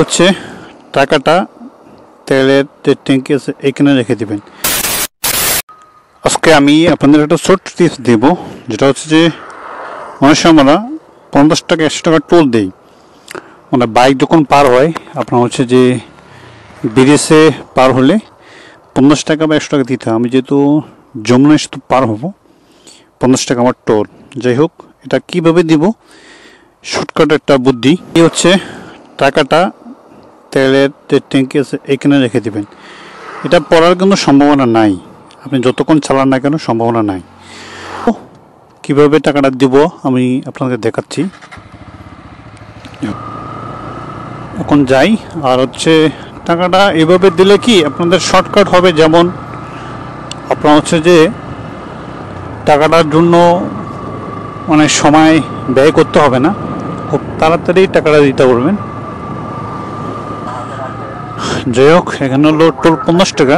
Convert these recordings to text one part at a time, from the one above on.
হচ্ছে টাকাটা তেলের যে ট্যাঙ্কি আছে এখানে রেখে দিবেন। আজকে আমি আপনাদের একটা ছোট্ট টিপস দেব, যেটা হচ্ছে যে অনেক সময় আমরা 50 টাকা 100 টাকা টোল দিই, মানে বাইক যখন পার হয় আপনার হচ্ছে যে ব্রিজে পার হলে 50 টাকা বা 100 টাকা দিতে হয়। আমি যেহেতু যমুনা সেতু পার হব, 50 টাকা আমার টোল। যাই হোক, এটা কিভাবে দিব, শর্টকাট একটা বুদ্ধি। এই হচ্ছে টাকাটা তেলের যে ট্যাঙ্কি আছে এখানে রেখে দিবেন। এটা পড়ার কোনো সম্ভাবনা নাই, আপনি যতক্ষণ চালান না কেন সম্ভাবনা নাই। কিভাবে টাকাটা দিব আমি আপনাদের দেখাচ্ছি। এখন যাই, আর হচ্ছে টাকাটা এভাবে দিলে কি আপনাদের শর্টকাট হবে, যেমন আপনার হচ্ছে যে টাকাটার জন্য মানে সময় ব্যয় করতে হবে না, খুব তাড়াতাড়ি টাকাটা দিতে পারবেন। যাই হোক, এখানে হলো টোল 50 টাকা।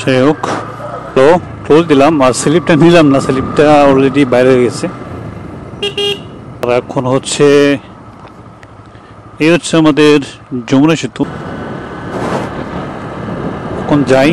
যাই হোক, তো টোল দিলাম আর স্লিপটা নিলাম না, স্লিপটা অলরেডি বাইরে হয়ে গেছে। আর এখন হচ্ছে এই হচ্ছে আমাদের যমুনা সেতু। এখন যাই।